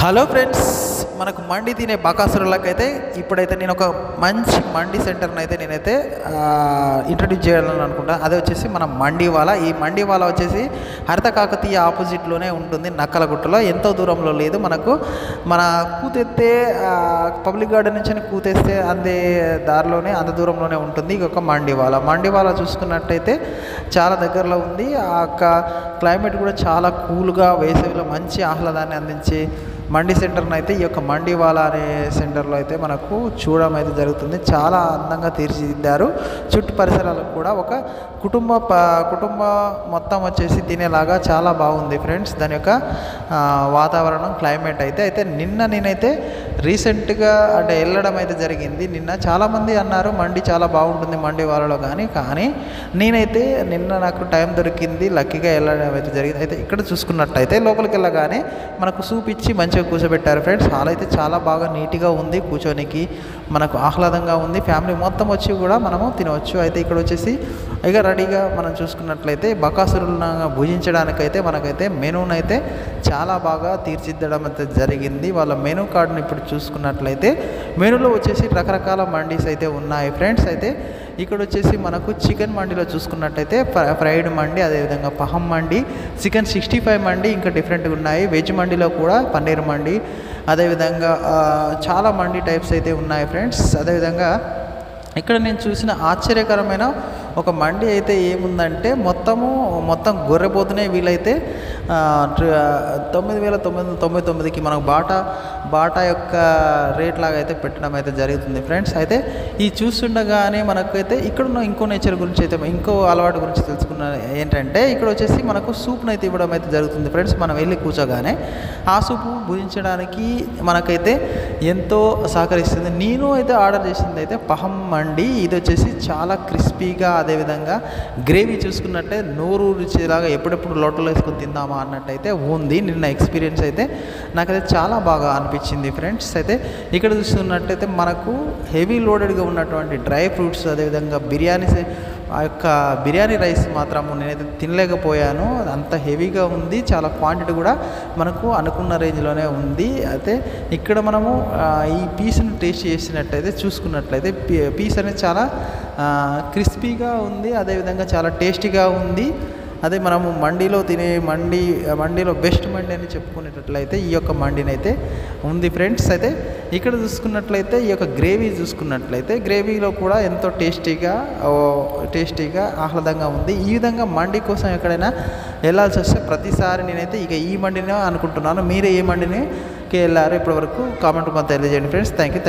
Hello friends, మనకు మండి తినే బకాసురులకైతే ఇప్పుడైతే నేను ఒక మంచి మండి సెంటర్ని అయితే నేనైతే ఇంట్రడ్యూస్ చేయాలని అనుకుంటా. అదే వచ్చేసి మన మండివాలా. ఈ మండివాలా వచ్చేసి హరిత కాకతీయ ఆపోజిట్లోనే ఉంటుంది, నక్కలగుట్టలో, ఎంతో దూరంలో లేదు. మనకు మన కూతెత్తే పబ్లిక్ గార్డెన్ నుంచి కూతేస్తే అందే దారిలోనే, అంత దూరంలోనే ఉంటుంది ఈ యొక్క మండివాలా. మండివాలా చూసుకున్నట్టయితే చాలా దగ్గరలో ఉంది. ఆ క్లైమేట్ కూడా చాలా కూల్గా, వేసవిలో మంచి ఆహ్లాదాన్ని అందించే మండి సెంటర్ని అయితే ఈ యొక్క మండివాలా అనే సెంటర్లో అయితే మనకు చూడడం అయితే జరుగుతుంది. చాలా అందంగా తీర్చిదిద్దారు. చుట్టూ పరిసరాలకు కూడా ఒక కుటుంబ మొత్తం వచ్చేసి తినేలాగా చాలా బాగుంది ఫ్రెండ్స్. దాని యొక్క వాతావరణం, క్లైమేట్ అయితే నేనైతే రీసెంట్గా అంటే వెళ్ళడం అయితే జరిగింది. నిన్న చాలామంది అన్నారు మండి చాలా బాగుంటుంది మండివాలాలో, కానీ నేనైతే నిన్న నాకు టైం దొరికింది, లక్కీగా వెళ్ళడం అయితే జరిగింది. అయితే ఇక్కడ చూసుకున్నట్టయితే లోపలికి వెళ్ళగానే మనకు సూప్ ఇచ్చి మంచిగా కూర్చోబెట్టారు ఫ్రెండ్స్. హాల్ అయితే చాలా బాగా నీట్గా ఉంది, కూర్చోనికి మనకు ఆహ్లాదంగా ఉంది. ఫ్యామిలీ మొత్తం వచ్చి కూడా మనము తినవచ్చు. అయితే ఇక్కడ వచ్చేసి ఇక రెడీగా మనం చూసుకున్నట్లయితే బకాసురులను భుజించడానికైతే మనకైతే మెనూనైతే చాలా బాగా తీర్చిదిద్దడం అయితే జరిగింది. వాళ్ళ మెనూ కార్డుని ఇప్పుడు చూసుకున్నట్లయితే మెనూలో వచ్చేసి రకరకాల మండీస్ అయితే ఉన్నాయి ఫ్రెండ్స్. అయితే ఇక్కడ వచ్చేసి మనకు చికెన్ మండీలో చూసుకున్నట్టయితే ఫ్రైడ్ మండి, అదేవిధంగా పహం మండి, చికెన్ 65 మండి ఇంకా డిఫరెంట్గా ఉన్నాయి. వెజ్ మండీలో కూడా పన్నీర్ మండి, అదేవిధంగా చాలా మండి టైప్స్ అయితే ఉన్నాయి ఫ్రెండ్స్. అదేవిధంగా ఇక్కడ నేను చూసిన ఆశ్చర్యకరమైన ఒక మండి అయితే ఏముందంటే మొత్తం గొర్రెపోతునే వీలైతే 9,999కి మనకు బాటా యొక్క రేట్ లాగా అయితే పెట్టడం అయితే జరుగుతుంది ఫ్రెండ్స్. అయితే ఈ చూస్తుండగానే మనకైతే ఇక్కడ ఉన్న ఇంకో నేచర్ గురించి అయితే, ఇంకో అలవాటు గురించి తెలుసుకున్న ఏంటంటే ఇక్కడ వచ్చేసి మనకు సూప్ను అయితే ఇవ్వడం అయితే జరుగుతుంది ఫ్రెండ్స్. మనం వెళ్ళి కూర్చోగానే ఆ సూపు భుజించడానికి మనకైతే ఎంతో సహకరిస్తుంది. నేను అయితే ఆర్డర్ చేసింది అయితే పహం మండి. ఇది వచ్చేసి చాలా క్రిస్పీగా, అదేవిధంగా గ్రేవీ చూసుకున్నట్టే నోరు రుచిలాగా ఎప్పుడెప్పుడు లోటలో వేసుకొని తిందామా అన్నట్టయితే ఉంది. నిన్న ఎక్స్పీరియన్స్ అయితే నాకైతే చాలా బాగా అనిపించింది ఫ్రెండ్స్. అయితే ఇక్కడ చూస్తున్నట్టయితే మనకు హెవీ లోడెడ్గా ఉన్నటువంటి డ్రై ఫ్రూట్స్, అదేవిధంగా ఆ యొక్క బిర్యానీ రైస్ మాత్రము నేనైతే తినలేకపోయాను, అంత హెవీగా ఉంది. చాలా క్వాంటిటీ కూడా మనకు అనుకున్న రేంజ్లోనే ఉంది. అయితే ఇక్కడ మనము ఈ పీస్ని టేస్ట్ చేసినట్టయితే చూసుకున్నట్లయితే పీస్ అనేది చాలా క్రిస్పీగా ఉంది, అదేవిధంగా చాలా టేస్టీగా ఉంది. అదే మనము మండీలో తినే మండీలో బెస్ట్ మండి అని చెప్పుకునేటట్లయితే ఈ యొక్క మండిని అయితే ఉంది ఫ్రెండ్స్. అయితే ఇక్కడ చూసుకున్నట్లయితే ఈ యొక్క గ్రేవీ చూసుకున్నట్లయితే గ్రేవీలో కూడా ఎంతో టేస్టీగా ఆహ్లాదంగా ఉంది. ఈ విధంగా మండి కోసం ఎక్కడైనా వెళ్ళాల్సి వస్తే ప్రతిసారి నేనైతే ఇక ఈ మండినే అనుకుంటున్నాను. మీరు ఏ మండికి వెళ్ళారో ఇప్పటివరకు కామెంట్ కొంత తెలియజేయండి ఫ్రెండ్స్. Thank you.